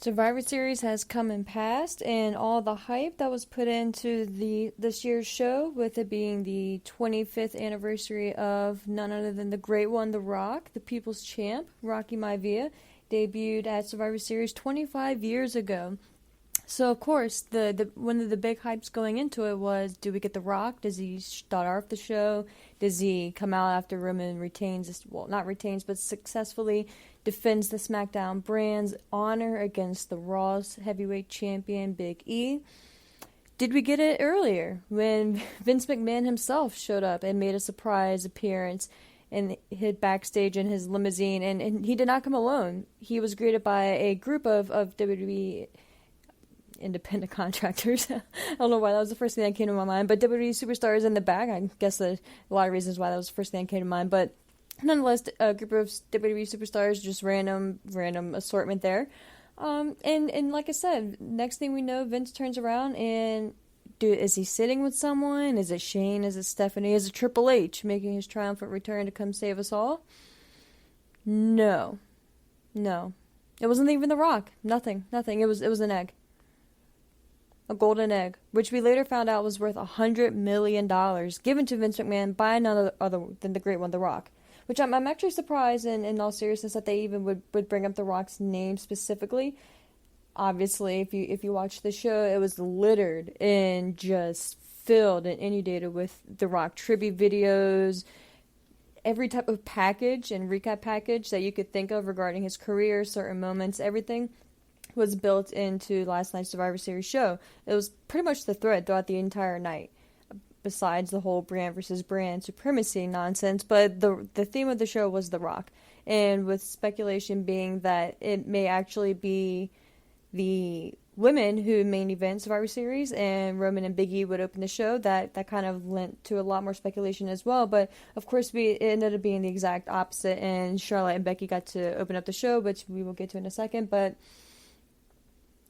Survivor Series has come and passed, and all the hype that was put into this year's show, with it being the 25th anniversary of none other than the great one, The Rock, the People's Champ, Rocky Maivia, debuted at Survivor Series 25 years ago. So, of course, the one of the big hypes going into it was, do we get The Rock? Does he start off the show? Does he come out after Roman retains, well, not retains, but successfully defends the SmackDown brand's honor against the Raw's heavyweight champion, Big E? Did we get it earlier, when Vince McMahon himself showed up and made a surprise appearance and hid backstage in his limousine? And he did not come alone. He was greeted by a group of WWE independent contractors. I don't know why that was the first thing that came to my mind, but WWE superstars in the back. I guess a lot of reasons why that was the first thing that came to mind, but nonetheless, a group of WWE superstars, just random assortment there. And like I said, next thing we know, Vince turns around and is he sitting with someone? Is it Shane? Is it Stephanie? Is it Triple H making his triumphant return to come save us all? No. It wasn't even The Rock. Nothing. It was an egg. A golden egg, which we later found out was worth $100 million, given to Vince McMahon by none other than the great one, The Rock. Which I'm actually surprised, in all seriousness, that they even would bring up The Rock's name specifically. Obviously, if you watch the show, it was littered and just filled and inundated with The Rock tribute videos, every type of package and recap package that you could think of regarding his career, certain moments, everything was built into last night's Survivor Series show. It was pretty much the thread throughout the entire night, besides the whole brand versus brand supremacy nonsense. But the theme of the show was The Rock, and with speculation being that it may actually be the women who main event Survivor Series, and Roman and Big E would open the show. That kind of lent to a lot more speculation as well. But of course, it ended up being the exact opposite, and Charlotte and Becky got to open up the show, which we will get to in a second. But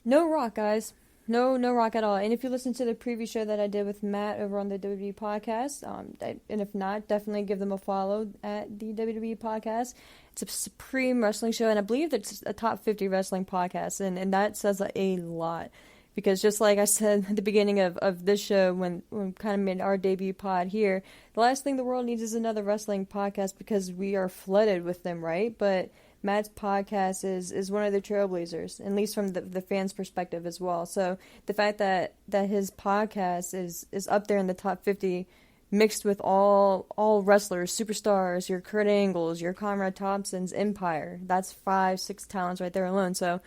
no Rock, guys. No Rock at all. And if you listen to the preview show that I did with Matt over on the WWE podcast, and if not, definitely give them a follow at the WWE podcast. It's a supreme wrestling show, and I believe it's a top 50 wrestling podcast, and that says a lot. Because just like I said at the beginning of this show, when kind of made our debut pod here, the last thing the world needs is another wrestling podcast, because we are flooded with them, right? But Matt's podcast is one of the trailblazers, at least from the fans' perspective as well. So the fact that his podcast is up there in the top 50, mixed with all wrestlers, superstars, your Kurt Angles, your Conrad Thompson's Empire, that's 5-6 talents right there alone. So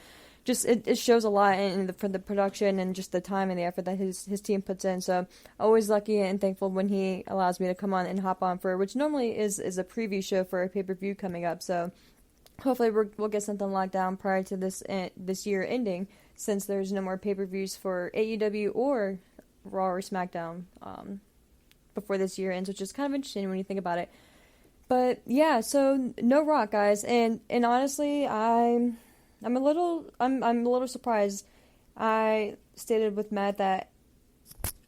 just it shows a lot for the production and just the time and the effort that his team puts in. So always lucky and thankful when he allows me to come on and hop on for, which normally is a preview show for a pay-per-view coming up. So hopefully we'll get something locked down prior to this year ending, since there's no more pay-per-views for AEW or Raw or SmackDown before this year ends, which is kind of interesting when you think about it. But yeah, so no Rock, guys, and honestly, I'm a little surprised. I stated with Matt that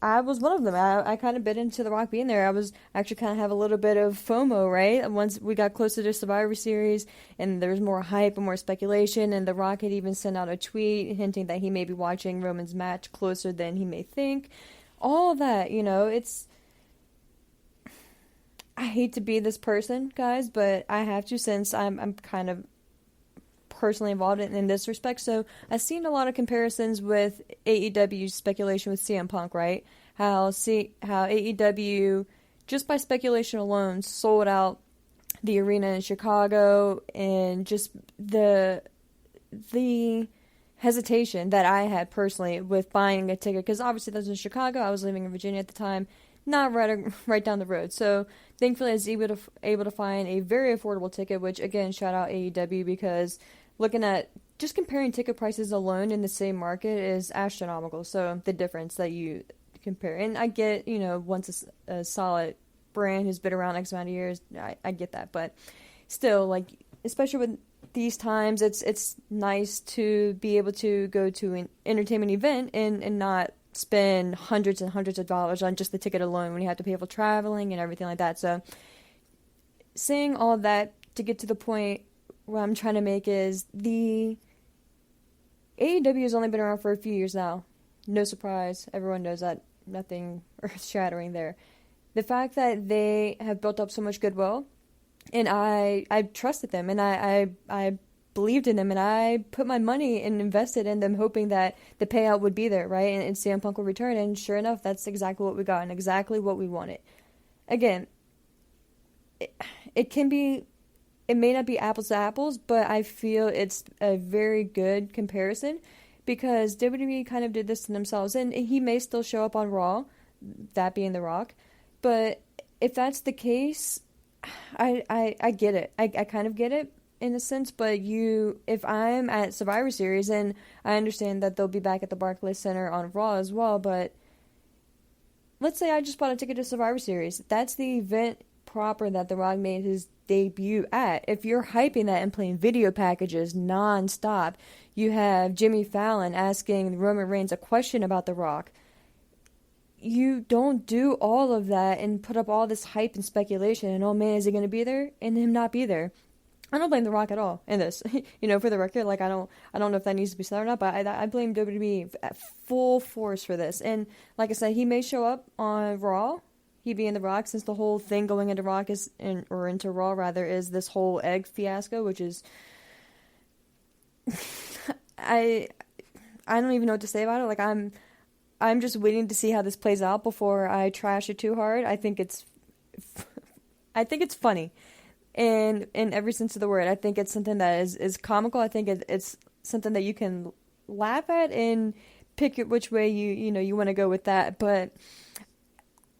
I was one of them. I kind of bit into The Rock being there. I was actually kind of have a little bit of FOMO, right? Once we got closer to Survivor Series and there was more hype and more speculation, and The Rock had even sent out a tweet hinting that he may be watching Roman's match closer than he may think. All that, it's... I hate to be this person, guys, but I have to, since I'm kind of personally involved in this respect. So I've seen a lot of comparisons with AEW's speculation with CM Punk, right? How AEW, just by speculation alone, sold out the arena in Chicago, and just the hesitation that I had personally with buying a ticket, because obviously that was in Chicago. I was living in Virginia at the time, not right down the road. So thankfully I was able to find a very affordable ticket, which again, shout out AEW, because looking at just comparing ticket prices alone in the same market is astronomical. So the difference that you compare, and I get, once a solid brand who's been around X amount of years, I get that, but still, like, especially with these times, it's nice to be able to go to an entertainment event and not spend hundreds and hundreds of dollars on just the ticket alone when you have to pay for traveling and everything like that. So saying all that to get to the point what I'm trying to make is, the AEW has only been around for a few years now. No surprise. Everyone knows that. Nothing earth-shattering there. The fact that they have built up so much goodwill, and I trusted them, and I believed in them, and I put my money and invested in them, hoping that the payout would be there, right? And CM Punk will return, and sure enough, that's exactly what we got, and exactly what we wanted. Again, it may not be apples to apples, but I feel it's a very good comparison, because WWE kind of did this to themselves, and he may still show up on Raw, that being The Rock, but if that's the case, I get it. I kind of get it in a sense, but if I'm at Survivor Series, and I understand that they'll be back at the Barclays Center on Raw as well, but let's say I just bought a ticket to Survivor Series. That's the event proper that The Rock made his debut at. If you're hyping that and playing video packages non-stop, you have Jimmy Fallon asking Roman Reigns a question about The Rock. You don't do all of that and put up all this hype and speculation, and oh man, is he going to be there? And him not be there. I don't blame The Rock at all in this. For the record, like I don't know if that needs to be said or not, but I blame WWE at full force for this. And like I said, he may show up on Raw, he being The Rock, since the whole thing going into Raw into Raw rather, is this whole egg fiasco, which is I don't even know what to say about it. Like I'm just waiting to see how this plays out before I trash it too hard. I think it's funny. And in every sense of the word, I think it's something that is comical. I think it's something that you can laugh at and pick which way you want to go with that. But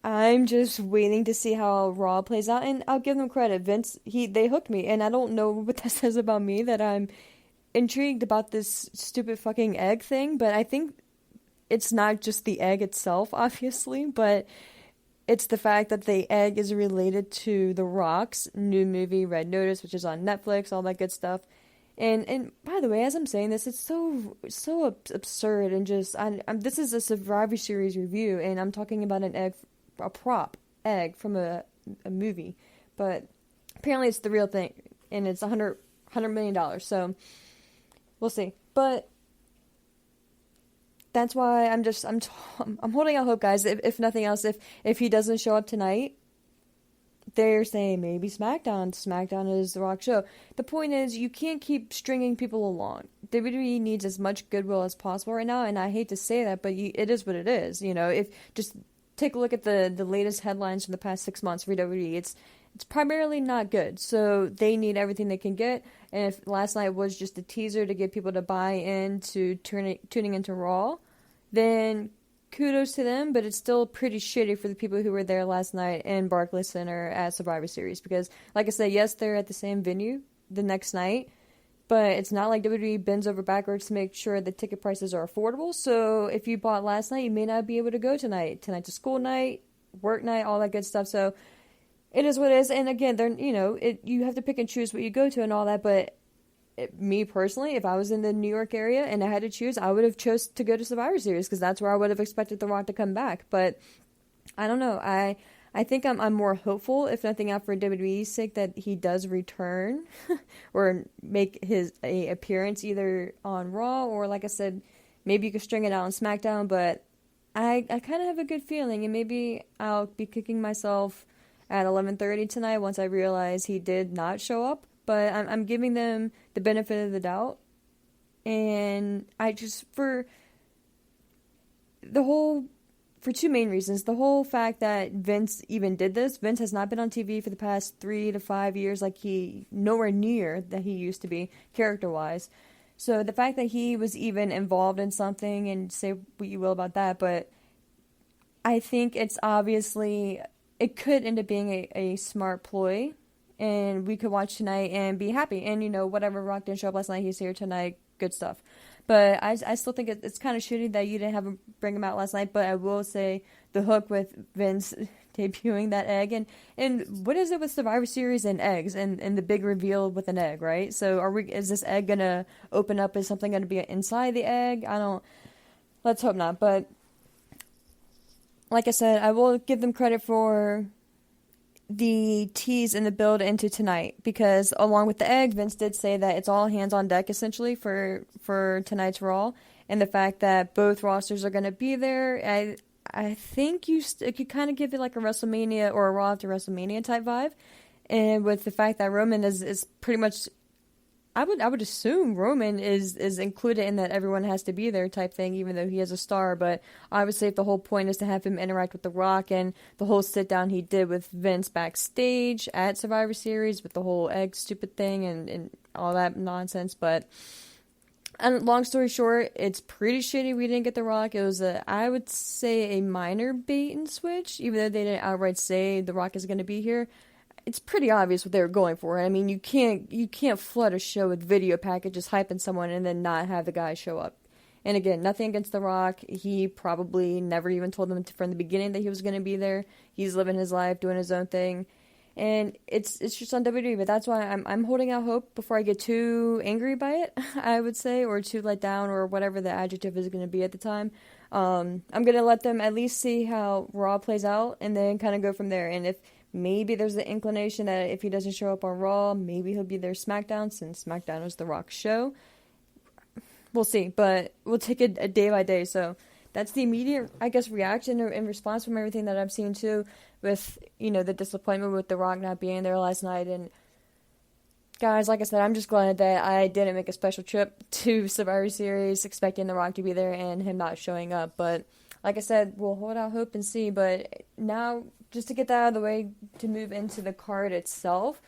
I'm just waiting to see how Raw plays out, and I'll give them credit. Vince, they hooked me, and I don't know what that says about me, that I'm intrigued about this stupid fucking egg thing, but I think it's not just the egg itself, obviously, but it's the fact that the egg is related to The Rock's new movie, Red Notice, which is on Netflix, all that good stuff. And by the way, as I'm saying this, it's so absurd, and just this is a Survivor Series review, and I'm talking about a prop egg from a movie, but apparently it's the real thing, and it's $100 million. So we'll see, but that's why I'm holding out hope, guys. If nothing else, if he doesn't show up tonight, they're saying maybe SmackDown. SmackDown is The Rock show. The point is, you can't keep stringing people along. WWE needs as much goodwill as possible right now, and I hate to say that, but it is what it is. If just take a look at the latest headlines from the past 6 months for WWE, it's primarily not good. So they need everything they can get. And if last night was just a teaser to get people to buy into tuning into Raw, then kudos to them, but it's still pretty shitty for the people who were there last night in Barclays Center at Survivor Series. Because, like I said, yes, they're at the same venue the next night, but it's not like WWE bends over backwards to make sure the ticket prices are affordable. So if you bought last night, you may not be able to go tonight. Tonight's a school night, work night, all that good stuff. So it is what it is. And again, you have to pick and choose what you go to and all that, but me personally, if I was in the New York area and I had to choose, I would have chose to go to Survivor Series, because that's where I would have expected The Rock to come back. But I don't know. I think I'm more hopeful, if nothing else for WWE's sake, that he does return or make a appearance either on Raw, or like I said, maybe you could string it out on SmackDown. But I kind of have a good feeling, and maybe I'll be kicking myself at 11:30 tonight once I realize he did not show up. But I'm giving them the benefit of the doubt. And for two main reasons. The whole fact that Vince even did this. Vince has not been on TV for the past 3 to 5 years, like nowhere near that he used to be, character-wise. So the fact that he was even involved in something, and say what you will about that, but I think it could end up being a smart ploy. And we could watch tonight and be happy. And, whatever, Rock didn't show up last night, he's here tonight, good stuff. But I still think it's kind of shitty that you didn't have him bring him out last night. But I will say the hook with Vince debuting that egg. And what is it with Survivor Series and eggs and the big reveal with an egg, right? So is this egg going to open up? Is something going to be inside the egg? Let's hope not. But like I said, I will give them credit for the tease and the build into tonight, because along with the egg, Vince did say that it's all hands on deck essentially for tonight's Raw, and the fact that both rosters are going to be there. I think it could kind of give it like a WrestleMania or a Raw after WrestleMania type vibe, and with the fact that Roman is pretty much, I would assume Roman is included in that everyone has to be there type thing, even though he is a star. But obviously, if the whole point is to have him interact with The Rock, and the whole sit down he did with Vince backstage at Survivor Series with the whole egg stupid thing and all that nonsense. But and long story short, it's pretty shitty we didn't get The Rock. It was I would say a minor bait and switch, even though they didn't outright say The Rock is going to be here. It's pretty obvious what they were going for. I mean, you can't flood a show with video packages hyping someone and then not have the guy show up. And again, nothing against The Rock. He probably never even told them from the beginning that he was going to be there. He's living his life, doing his own thing, and it's just on WWE. But that's why I'm holding out hope before I get too angry by it, I would say, or too let down, or whatever the adjective is going to be at the time. I'm going to let them at least see how Raw plays out, and then kind of go from there. And if maybe there's the inclination that if he doesn't show up on Raw, maybe he'll be there SmackDown, since SmackDown was The Rock's show. We'll see, but we'll take it a day by day. So that's the immediate, I guess, reaction and response from everything that I've seen too, with, the disappointment with The Rock not being there last night. And guys, like I said, I'm just glad that I didn't make a special trip to Survivor Series expecting The Rock to be there and him not showing up. But like I said, we'll hold out hope and see. But now, just to get that out of the way, to move into the card itself.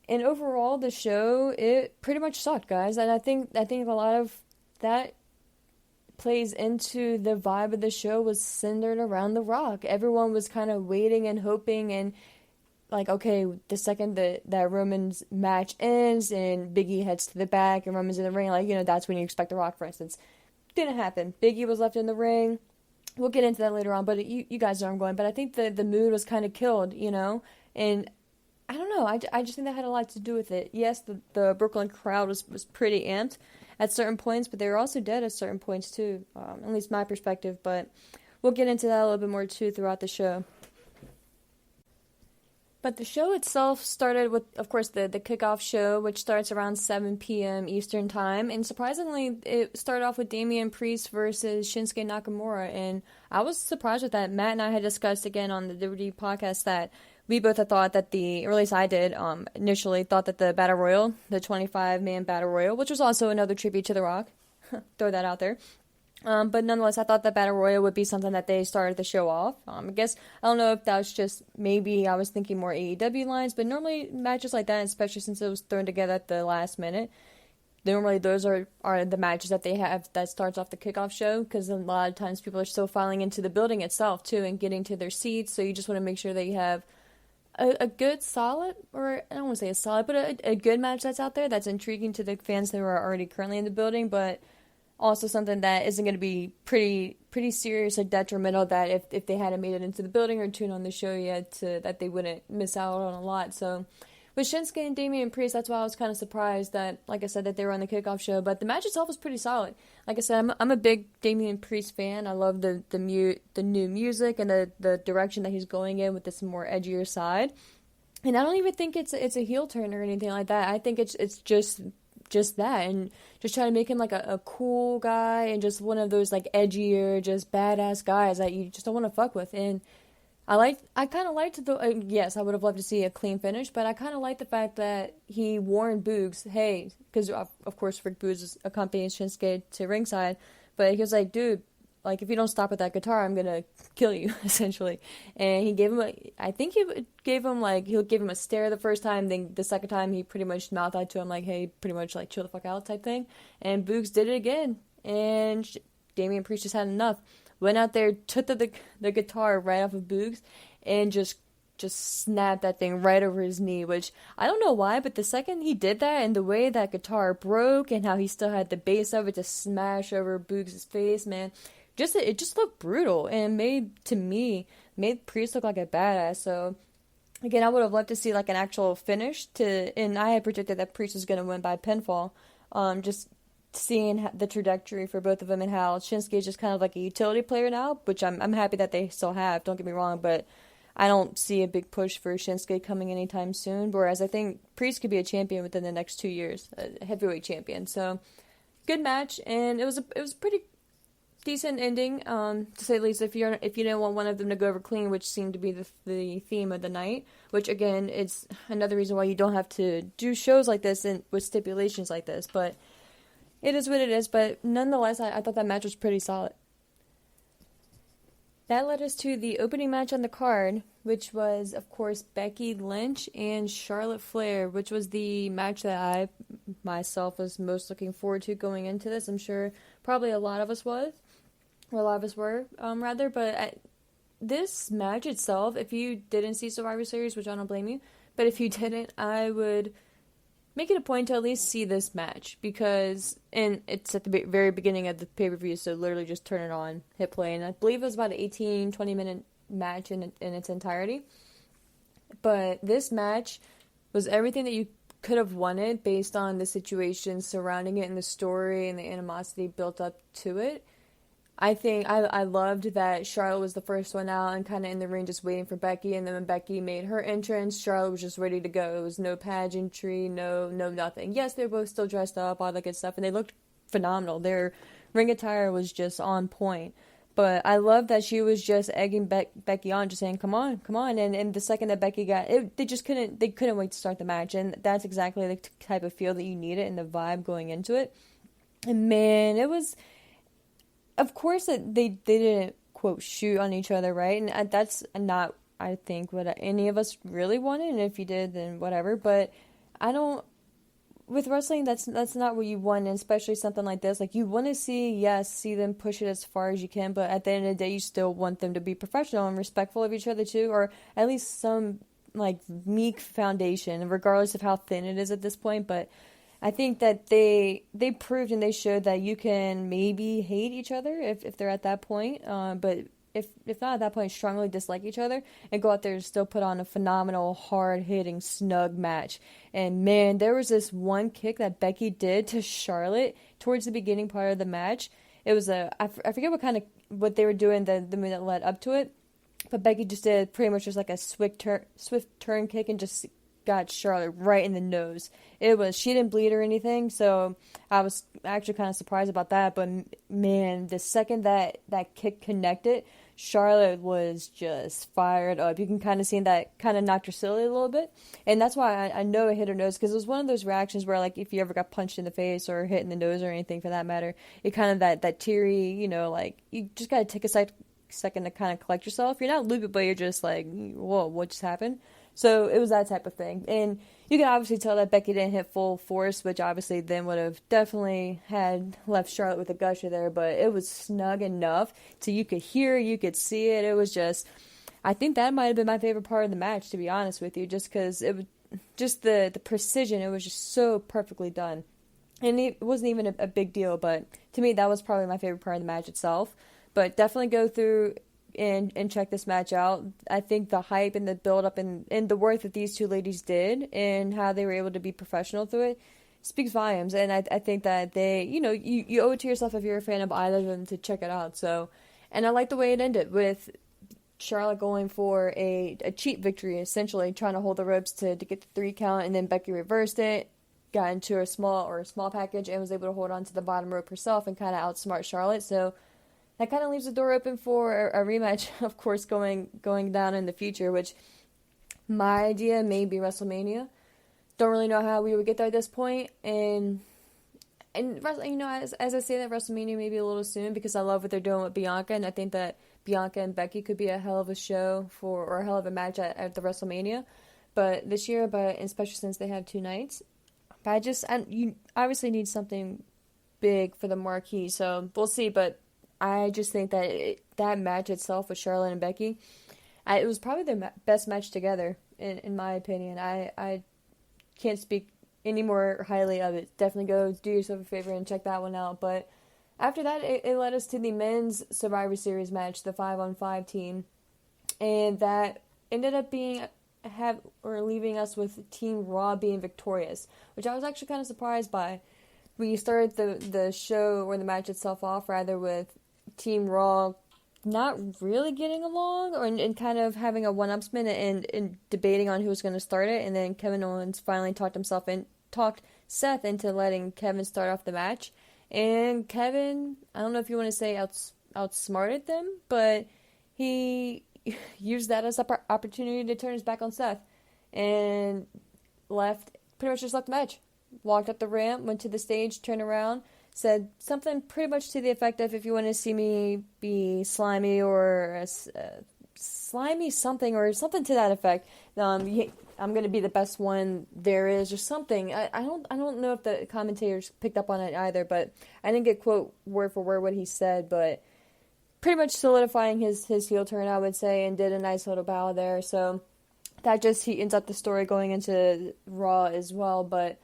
And overall, the show, it pretty much sucked, guys. And I think a lot of that plays into the vibe of the show was centered around The Rock. Everyone was kind of waiting and hoping, and like, okay, the second that Roman's match ends and Big E heads to the back and Roman's in the ring, like, that's when you expect The Rock, for instance. Didn't happen. Big E was left in the ring. We'll get into that later on, but you guys know where I'm going. But I think the mood was kind of killed, and I don't know. I just think that had a lot to do with it. Yes, the Brooklyn crowd was pretty amped at certain points, but they were also dead at certain points too, at least my perspective. But we'll get into that a little bit more too throughout the show. But the show itself started with, of course, the kickoff show, which starts around 7 p.m. Eastern Time. And surprisingly, it started off with Damien Priest versus Shinsuke Nakamura. And I was surprised with that. Matt and I had discussed again on the WWE podcast that we both had thought that or at least I did, initially thought that the Battle Royal, the 25-man Battle Royal, which was also another tribute to The Rock, throw that out there. But nonetheless, I thought that Battle Royal would be something that they started the show off. I guess, I don't know if that was just, maybe I was thinking more AEW lines, but normally matches like that, especially since it was thrown together at the last minute, normally those are the matches that they have that starts off the kickoff show, because a lot of times people are still filing into the building itself, too, and getting to their seats, so you just want to make sure that you have a good, solid, or I don't want to say a solid, but a good match that's out there that's intriguing to the fans that are already currently in the building, but also something that isn't going to be pretty serious or detrimental, that if they hadn't made it into the building or tuned on the show yet, that they wouldn't miss out on a lot. So with Shinsuke and Damien Priest, that's why I was kind of surprised that, like I said, that they were on the kickoff show. But the match itself was pretty solid. Like I said, I'm a big Damien Priest fan. I love the new music and the direction that he's going in with this more edgier side. And I don't even think it's a heel turn or anything like that. I think it's just that, and just try to make him like a cool guy and just one of those like edgier, just badass guys that you just don't want to fuck with. And I kind of liked the, yes, I would have loved to see a clean finish, but I kind of liked the fact that he warned Boogs, hey, because of course Rick Boogs is accompanying Shinsuke to ringside, but he was like, dude, like, if you don't stop with that guitar, I'm gonna kill you, essentially. And he gave him he'll give him a stare the first time, then the second time he pretty much mouthed out to him, like, hey, pretty much, like, chill the fuck out type thing. And Boogs did it again, and Damien Priest just had enough. Went out there, took the guitar right off of Boogs, and just snapped that thing right over his knee, which, I don't know why, but the second he did that, and the way that guitar broke, and how he still had the base of it to smash over Boogs' face, man, it just looked brutal, and made Priest look like a badass. So again, I would have loved to see like an actual finish and I had predicted that Priest was going to win by pinfall. Just seeing the trajectory for both of them and how Shinsuke is just kind of like a utility player now, which I'm happy that they still have, don't get me wrong, but I don't see a big push for Shinsuke coming anytime soon, whereas I think Priest could be a champion within the next 2 years, a heavyweight champion. So, good match, and it was a pretty decent ending, to say the least. If you didn't want one of them to go over clean, which seemed to be the theme of the night, which again, it's another reason why you don't have to do shows like this and with stipulations like this. But it is what it is. But nonetheless, I thought that match was pretty solid. That led us to the opening match on the card, which was, of course, Becky Lynch and Charlotte Flair, which was the match that I myself was most looking forward to going into this. I'm sure probably a lot of us were, rather. But this match itself, if you didn't see Survivor Series, which I don't blame you, but if you didn't, I would make it a point to at least see this match, and it's at the very beginning of the pay-per-view, so literally just turn it on, hit play, and I believe it was about an 18-20 minute match in its entirety. But this match was everything that you could have wanted based on the situation surrounding it and the story and the animosity built up to it. I think I loved that Charlotte was the first one out and kind of in the ring just waiting for Becky, and then when Becky made her entrance, Charlotte was just ready to go. It was no pageantry, no nothing. Yes, they were both still dressed up, all that good stuff, and they looked phenomenal. Their ring attire was just on point. But I love that she was just egging Becky on, just saying, come on. And the second that Becky got it, they couldn't wait to start the match. And that's exactly the type of feel that you needed and the vibe going into it. And man, it was... Of course, they didn't, quote, shoot on each other, right? And that's not, I think, what any of us really wanted. And if you did, then whatever. But with wrestling, that's not what you want, and especially something like this. Like, you want to see them push it as far as you can, but at the end of the day, you still want them to be professional and respectful of each other, too, or at least some, like, meek foundation, regardless of how thin it is at this point. But I think that they proved and they showed that you can maybe hate each other if they're at that point, but if not at that point, strongly dislike each other and go out there and still put on a phenomenal, hard-hitting, snug match. And man, there was this one kick that Becky did to Charlotte towards the beginning part of the match. It was I forget what they were doing the minute that led up to it, but Becky just did pretty much just like a swift turn kick and just got Charlotte right in the nose. She didn't bleed or anything, so I was actually kind of surprised about that. But man, the second that kick connected, Charlotte was just fired up. You can kind of see that kind of knocked her silly a little bit, and that's why I know it hit her nose, because it was one of those reactions where, like, if you ever got punched in the face or hit in the nose or anything for that matter, it kind of that teary, like, you just gotta take a second to kind of collect yourself. You're not loopy, but you're just like, whoa, what just happened? So it was that type of thing. And you can obviously tell that Becky didn't hit full force, which obviously then would have definitely had left Charlotte with a gusher there. But it was snug enough so you could hear, you could see it. It was just, I think that might have been my favorite part of the match, to be honest with you, just because it was just the precision. It was just so perfectly done. And it wasn't even a big deal, but to me, that was probably my favorite part of the match itself. But definitely go through and check this match out. I think the hype and the build-up and the work that these two ladies did and how they were able to be professional through it speaks volumes. And I think that they, you owe it to yourself if you're a fan of either of them to check it out. So, and I like the way it ended with Charlotte going for a cheap victory, essentially trying to hold the ropes to get the 3 count, and then Becky reversed it, got into a small package, and was able to hold on to the bottom rope herself and kind of outsmart Charlotte. So that kind of leaves the door open for a rematch, of course, going down in the future, which my idea may be WrestleMania. Don't really know how we would get there at this point. And as I say that, WrestleMania may be a little soon, because I love what they're doing with Bianca, and I think that Bianca and Becky could be a hell of a show or a hell of a match at the WrestleMania. But this year, especially since they have 2 nights, but you obviously need something big for the marquee, so we'll see. But I just think that that match itself with Charlotte and Becky, it was probably their best match together, in my opinion. I can't speak any more highly of it. Definitely go do yourself a favor and check that one out. But after that, it led us to the men's Survivor Series match, the 5-on-5 team, and that ended up leaving us with Team Raw being victorious, which I was actually kind of surprised by. We started the show or the match itself off rather with Team Raw not really getting along, or and kind of having a one-upsman and debating on who was going to start it, and then Kevin Owens finally talked Seth into letting Kevin start off the match, and Kevin, I don't know if you want to say outsmarted them, but he used that as an opportunity to turn his back on Seth, and pretty much just left the match, walked up the ramp, went to the stage, turned around, said something pretty much to the effect of, if you want to see me be slimy or slimy something, or something to that effect, I'm going to be the best one there is, or something. I don't know if the commentators picked up on it either, but I didn't get quote word for word what he said, but pretty much solidifying his heel turn, I would say, and did a nice little bow there. So that just heatens up the story going into Raw as well, but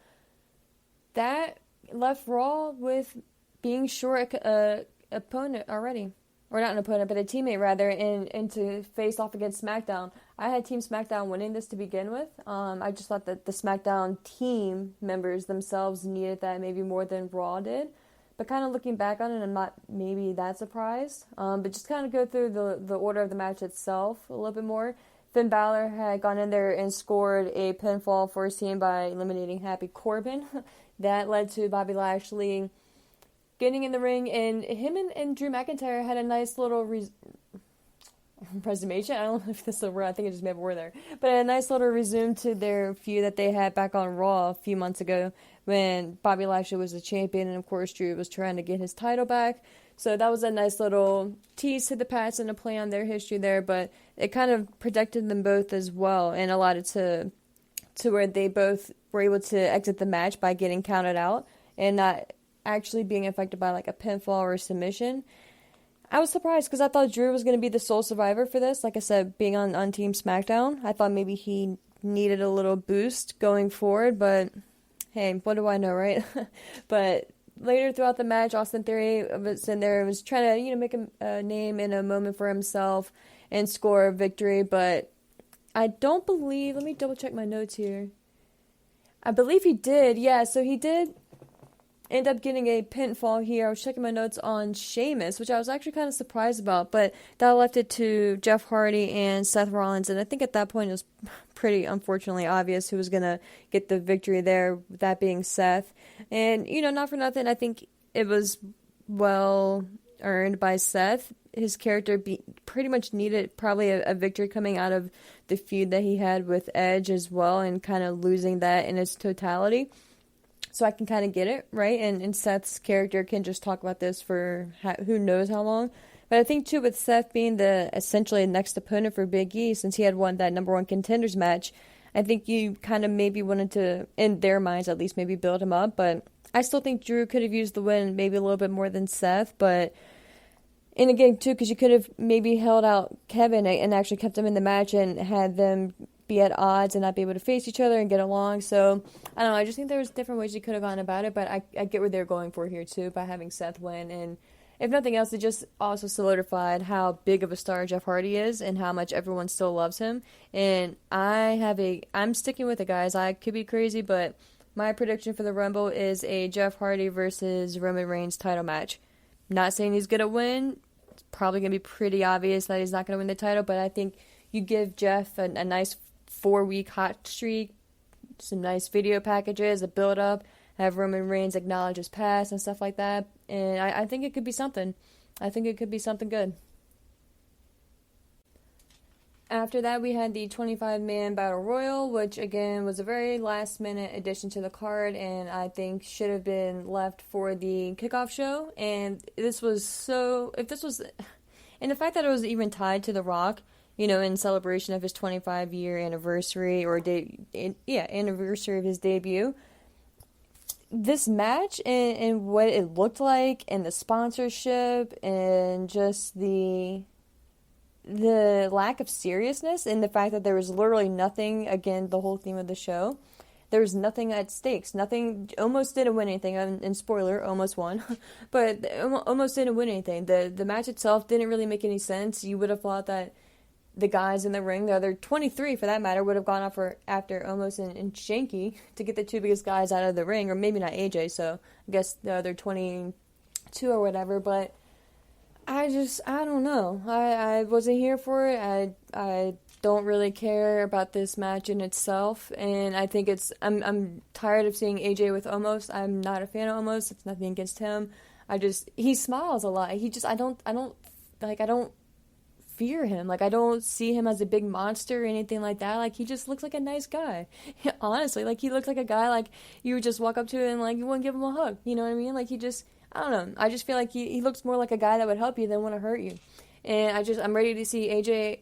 that left Raw with being short a opponent already. Or not an opponent, but a teammate rather, and to face off against SmackDown. I had Team SmackDown winning this to begin with. I just thought that the SmackDown team members themselves needed that maybe more than Raw did. But kind of looking back on it, I'm not maybe that surprised. But just kind of go through the order of the match itself a little bit more. Finn Balor had gone in there and scored a pinfall for his team by eliminating Happy Corbin. That led to Bobby Lashley getting in the ring, and him and Drew McIntyre had a nice little resummation. I don't know if this is a word. I think I just made a word there. But a nice little resume to their feud that they had back on Raw a few months ago when Bobby Lashley was the champion, and of course Drew was trying to get his title back. So that was a nice little tease to the past and a play on their history there, but it kind of protected them both as well, and allowed it to where they both were able to exit the match by getting counted out and not actually being affected by like a pinfall or a submission. I was surprised because I thought Drew was going to be the sole survivor for this. Like I said, being on Team SmackDown, I thought maybe he needed a little boost going forward, but hey, what do I know, right? But later throughout the match, Austin Theory was in there, was trying to, make a name and a moment for himself and score a victory, but I don't believe, let me double check my notes here. I believe he did, yeah, so he did end up getting a pinfall here. I was checking my notes on Sheamus, which I was actually kind of surprised about, but that left it to Jeff Hardy and Seth Rollins, and I think at that point it was pretty unfortunately obvious who was going to get the victory there, that being Seth. And, not for nothing, I think it was well earned by Seth. His character pretty much needed probably a victory coming out of the feud that he had with Edge as well, and kind of losing that in its totality. So I can kind of get it, right? And Seth's character can just talk about this for who knows how long. But I think, too, with Seth being the essentially next opponent for Big E, since he had won that number one contenders match, I think you kind of maybe wanted to, in their minds at least, maybe build him up. But I still think Drew could have used the win maybe a little bit more than Seth. And again, too, because you could have maybe held out Kevin and actually kept him in the match and had them be at odds and not be able to face each other and get along. So, I don't know, I just think there was different ways you could have gone about it, but I get where they're going for here, too, by having Seth win. And if nothing else, it just also solidified how big of a star Jeff Hardy is and how much everyone still loves him. And I'm sticking with it, guys. I could be crazy, but my prediction for the Rumble is a Jeff Hardy versus Roman Reigns title match. Not saying he's going to win. It's probably going to be pretty obvious that he's not going to win the title, but I think you give Jeff a nice 4-week hot streak, some nice video packages, a build-up, have Roman Reigns acknowledge his past and stuff like that, and I think it could be something. I think it could be something good. After that, we had the 25-man Battle Royal, which, again, was a very last-minute addition to the card, and I think should have been left for the kickoff show, and this was and the fact that it was even tied to The Rock, in celebration of his 25-year anniversary, or anniversary of his debut. This match and what it looked like, and the sponsorship, and just the lack of seriousness, and the fact that there was literally nothing, again, the whole theme of the show, there was nothing at stakes, nothing, almost didn't win anything, and spoiler, almost won, but almost didn't win anything. The match itself didn't really make any sense. You would have thought that the guys in the ring, the other 23 for that matter, would have gone off after Omos and Shanky to get the two biggest guys out of the ring, or maybe not AJ, so I guess the other 22 or whatever, but I don't know. I wasn't here for it. I don't really care about this match in itself, and I think I'm tired of seeing AJ with Omos. I'm not a fan of Omos. It's nothing against him. He smiles a lot. I don't fear him. Like, I don't see him as a big monster or anything like that. Like, he just looks like a nice guy. Honestly, like, he looks like a guy, like, you would just walk up to and, like, you wouldn't give him a hug. You know what I mean? Like, I don't know. I just feel like he looks more like a guy that would help you than want to hurt you. And I'm ready to see AJ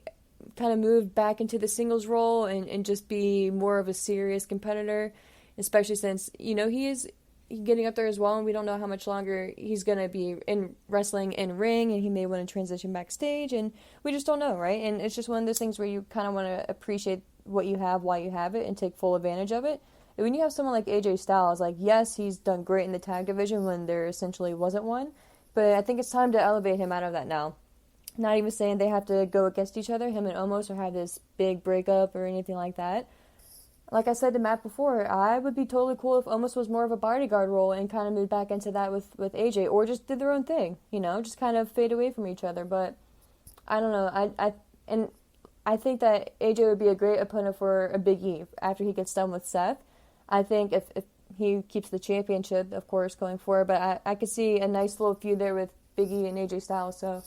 kind of move back into the singles role and just be more of a serious competitor, especially since, he's getting up there as well, and we don't know how much longer he's going to be in wrestling in ring, and he may want to transition backstage, and we just don't know, right? And it's just one of those things where you kind of want to appreciate what you have while you have it and take full advantage of it. And when you have someone like AJ Styles, like, yes, he's done great in the tag division when there essentially wasn't one, but I think it's time to elevate him out of that now. Not even saying they have to go against each other, him and Omos, or have this big breakup or anything like that. Like I said to Matt before, I would be totally cool if Omos was more of a bodyguard role and kind of moved back into that with AJ, or just did their own thing, just kind of fade away from each other. But I don't know. I think that AJ would be a great opponent for a Big E after he gets done with Seth. I think if he keeps the championship, of course, going forward, but I could see a nice little feud there with Big E and AJ Styles. So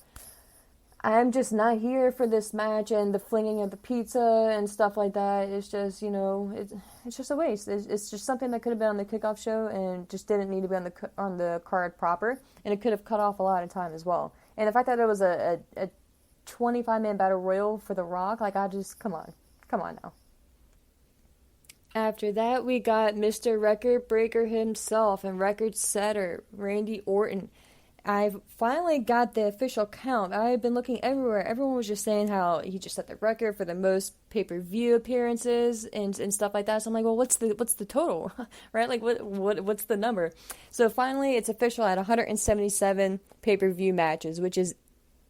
I'm just not here for this match and the flinging of the pizza and stuff like that. It's just, it's just a waste. It's just something that could have been on the kickoff show and just didn't need to be on the card proper. And it could have cut off a lot of time as well. And the fact that it was a 25-man battle royal for The Rock, like, come on now. After that, we got Mr. Record Breaker himself and record setter Randy Orton. I finally got the official count. I've been looking everywhere. Everyone was just saying how he just set the record for the most pay-per-view appearances and stuff like that. So I'm like, well, what's the total, right? Like, what's the number? So finally, it's official at 177 pay-per-view matches, which is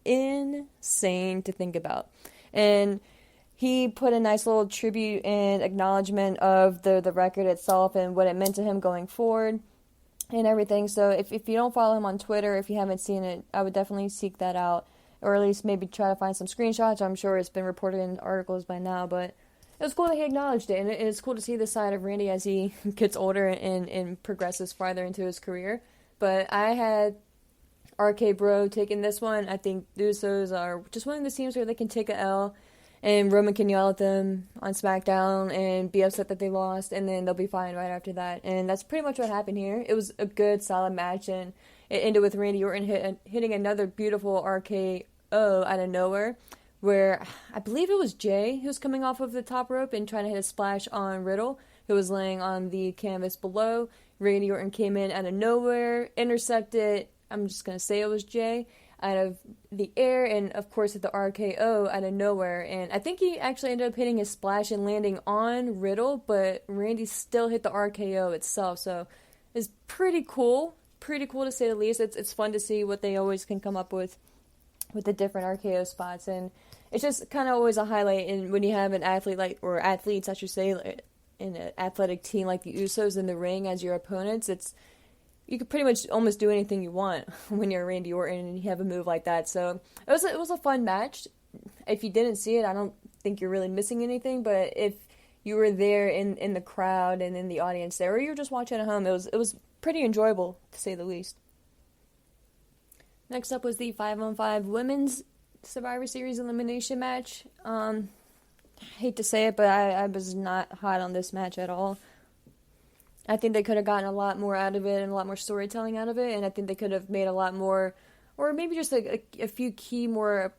insane to think about. And he put a nice little tribute and acknowledgement of the record itself and what it meant to him going forward and everything. So if you don't follow him on Twitter, if you haven't seen it, I would definitely seek that out, or at least maybe try to find some screenshots. I'm sure it's been reported in articles by now, but it was cool that he acknowledged it, and it's cool to see the side of Randy as he gets older and progresses farther into his career. But I had RK Bro taking this one. I think the Usos are just one of the teams where they can take a L, and Roman can yell at them on SmackDown and be upset that they lost, and then they'll be fine right after that. And that's pretty much what happened here. It was a good, solid match, and it ended with Randy Orton hitting another beautiful RKO out of nowhere, where I believe it was Jay who was coming off of the top rope and trying to hit a splash on Riddle, who was laying on the canvas below. Randy Orton came in out of nowhere, intercepted, I'm just going to say it was Jay, out of the air, and of course at the RKO out of nowhere. And I think he actually ended up hitting his splash and landing on Riddle, but Randy still hit the RKO itself. So it's pretty cool to say the least. It's fun to see what they always can come up with the different RKO spots, and it's just kind of always a highlight. And when you have an athlete or athletes, I should say, in an athletic team like the Usos in the ring as your opponents, you could pretty much almost do anything you want when you're Randy Orton and you have a move like that. So it was a fun match. If you didn't see it, I don't think you're really missing anything. But if you were there in the crowd and in the audience there, or you're just watching at home, it was pretty enjoyable, to say the least. Next up was the 5-on-5 Women's Survivor Series Elimination match. I hate to say it, but I was not hot on this match at all. I think they could have gotten a lot more out of it and a lot more storytelling out of it, and I think they could have made a lot more, or maybe just a few key more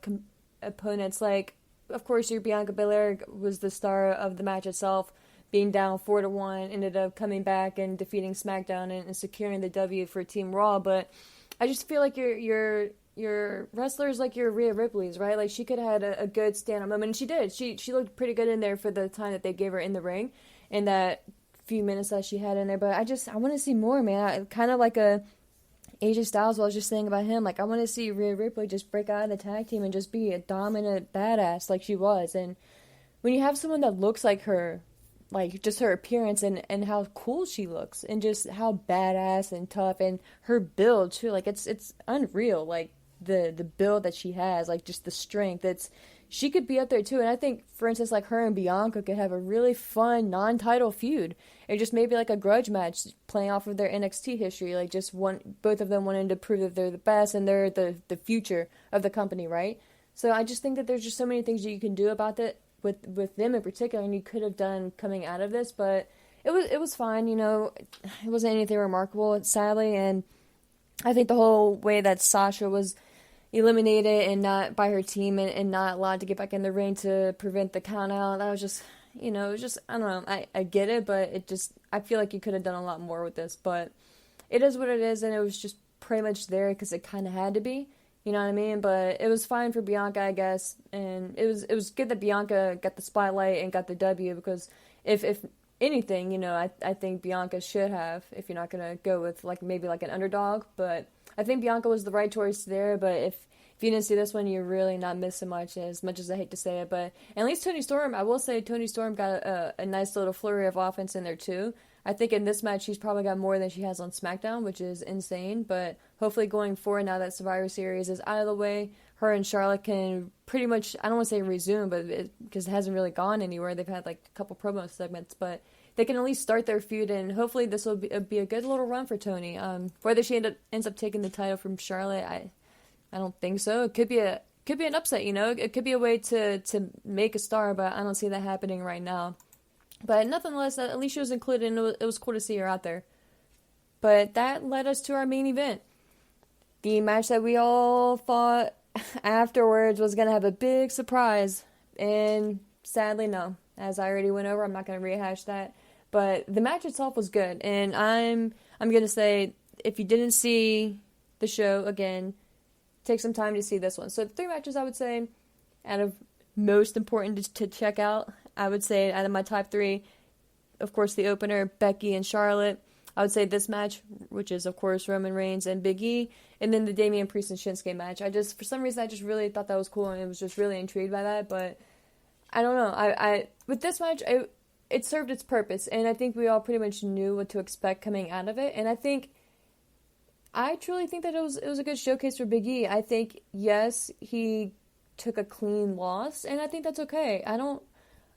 opponents. Like, of course, your Bianca Belair was the star of the match itself, being down 4-1, ended up coming back and defeating SmackDown and securing the W for Team Raw. But I just feel like your wrestlers, like your Rhea Ripley's, right? Like, she could have had a good stand-up moment, and she did. She looked pretty good in there for the time that they gave her in the ring, and that few minutes that she had in there. But I want to see more, man. Kind of like AJ Styles, what I was just saying about him. Like, I want to see Rhea Ripley just break out of the tag team and just be a dominant badass like she was. And when you have someone that looks like her, like just her appearance and how cool she looks and just how badass and tough and her build too, like it's unreal. Like, the build that she has, like just the strength. She could be up there too. And I think, for instance, like her and Bianca could have a really fun non-title feud. Or just maybe like a grudge match playing off of their NXT history. Like just both of them wanting to prove that they're the best and they're the future of the company, right? So I just think that there's just so many things that you can do about that with them in particular, and you could have done coming out of this, but it was fine, you know. It wasn't anything remarkable, sadly, and I think the whole way that Sasha was eliminated and not by her team and not allowed to get back in the ring to prevent the count out, that was just, you know, it was just, I don't know, I get it, but I feel like you could have done a lot more with this, but it is what it is, and it was just pretty much there because it kind of had to be, you know what I mean? But it was fine for Bianca, I guess, and it was good that Bianca got the spotlight and got the W, because if anything, you know, I think Bianca should have, if you're not going to go with like maybe like an underdog, but I think Bianca was the right choice there. But if you didn't see this one, you're really not missing much as I hate to say it. But at least Toni Storm, I will say Toni Storm got a nice little flurry of offense in there too. I think in this match she's probably got more than she has on SmackDown, which is insane. But hopefully going forward, now that Survivor Series is out of the way, her and Charlotte can pretty much, I don't want to say resume, but because it hasn't really gone anywhere. They've had like a couple promo segments, but they can at least start their feud, and hopefully this will be a good little run for Toni. Whether she ends up taking the title from Charlotte, I don't think so. It could be an upset, you know. It could be a way to make a star, but I don't see that happening right now. But nonetheless, at least she was included, and it was cool to see her out there. But that led us to our main event. The match that we all thought afterwards was going to have a big surprise. And sadly, no. As I already went over, I'm not going to rehash that. But the match itself was good. And I'm going to say, if you didn't see the show, again, take some time to see this one. So 3 matches, I would say, out of most important to check out. I would say out of my top 3, of course, the opener, Becky and Charlotte. I would say this match, which is, of course, Roman Reigns and Big E. And then the Damien Priest and Shinsuke match. For some reason, I just really thought that was cool, and I was just really intrigued by that. But I don't know. I with this match, it served its purpose, and I think we all pretty much knew what to expect coming out of it. And I truly think that it was a good showcase for Big E. I think, yes, he took a clean loss, and I think that's okay.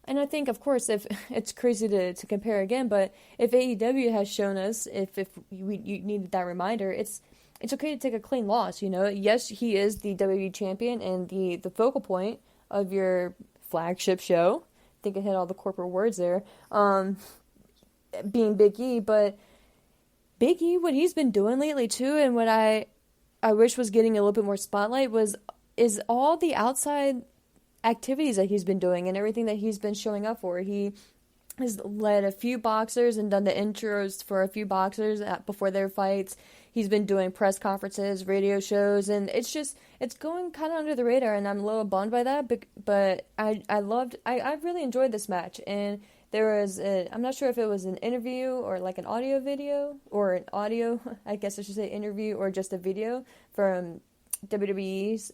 And I think, of course, if it's crazy to compare again, but if AEW has shown us, if you needed that reminder, it's okay to take a clean loss, you know. Yes, he is the WWE champion and the focal point of your flagship show. I think I hit all the corporate words there. Being Big E, but Big E, what he's been doing lately too, and what I wish was getting a little bit more spotlight is all the outside activities that he's been doing and everything that he's been showing up for. He has led a few boxers and done the intros for a few boxers before their fights. He's been doing press conferences, radio shows, and it's going kind of under the radar, and I'm a little bummed by that, but I really enjoyed this match. And there was I'm not sure if it was an interview or like an audio video, or an audio, I guess I should say interview, or just a video from WWE's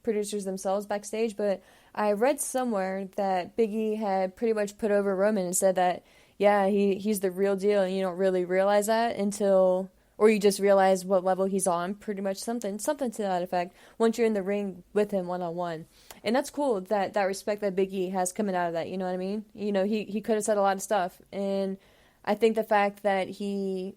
producers themselves backstage, but I read somewhere that Big E had pretty much put over Roman and said that, yeah, he's the real deal, and you don't really realize that until, or you just realize what level he's on, pretty much something to that effect, once you're in the ring with him one-on-one. And that's cool, that respect that Big E has coming out of that, you know what I mean? You know, he could have said a lot of stuff, and I think the fact that he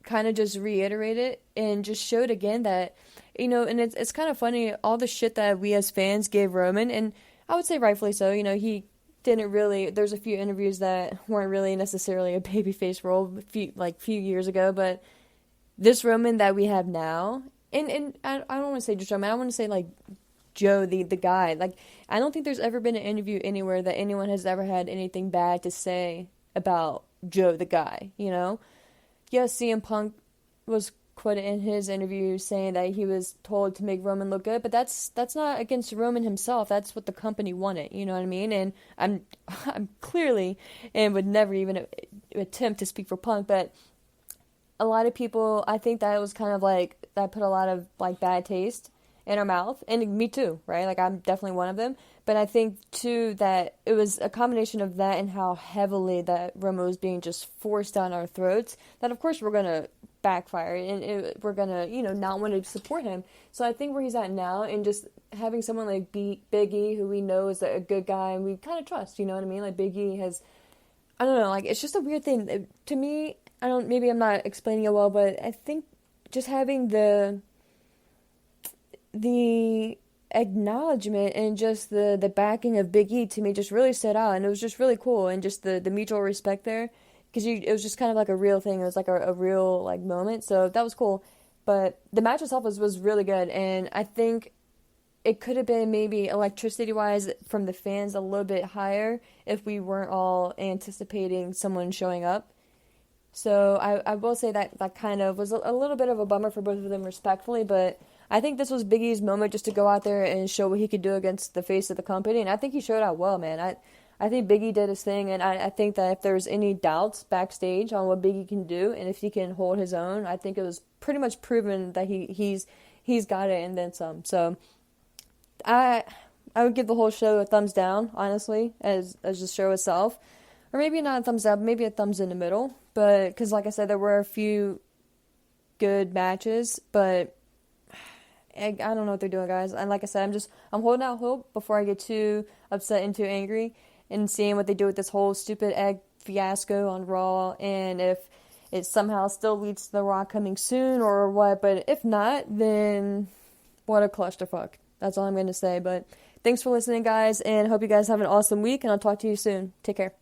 kind of just reiterated and just showed again that, you know, and it's kind of funny, all the shit that we as fans gave Roman, and I would say rightfully so, you know, he didn't really, there's a few interviews that weren't really necessarily a babyface role few years ago, but this Roman that we have now, and I don't want to say just Roman, I want to say like Joe, the guy, like, I don't think there's ever been an interview anywhere that anyone has ever had anything bad to say about Joe, the guy, you know? Yes, CM Punk was quoted in his interview saying that he was told to make Roman look good, but that's not against Roman himself. That's what the company wanted, you know what I mean? And I'm clearly, and would never even attempt to speak for Punk, but a lot of people, I think that it was kind of like, that put a lot of like bad taste in our mouth, and me too, right? Like, I'm definitely one of them, but I think too that it was a combination of that and how heavily that Roman was being just forced down our throats, that of course we're gonna backfire, and we're gonna, not want to support him. So I think where he's at now, and just having someone like Big E, who we know is a good guy and we kind of trust, you know what I mean? Like Big E has, I don't know, like it's just a weird thing to me. Maybe I'm not explaining it well, but I think just having the acknowledgement and just the backing of Big E to me just really stood out, and it was just really cool, and just the mutual respect there, because it was just kind of like a real thing. It was like a real like moment, so that was cool. But the match itself was really good, and I think it could have been maybe electricity wise from the fans a little bit higher if we weren't all anticipating someone showing up. So I will say that kind of was a little bit of a bummer for both of them, respectfully, but I think this was Big E's moment just to go out there and show what he could do against the face of the company, and I think he showed out well, man. I think Big E did his thing, and I think that if there's any doubts backstage on what Big E can do and if he can hold his own, I think it was pretty much proven that he's got it and then some. So I would give the whole show a thumbs down, honestly, as the show itself. Or maybe not a thumbs up, maybe a thumbs in the middle. But, because like I said, there were a few good matches, but I don't know what they're doing, guys. And like I said, I'm holding out hope before I get too upset and too angry, and seeing what they do with this whole stupid egg fiasco on Raw, and if it somehow still leads to The Rock coming soon or what. But if not, then what a clusterfuck. That's all I'm going to say. But thanks for listening, guys, and hope you guys have an awesome week, and I'll talk to you soon. Take care.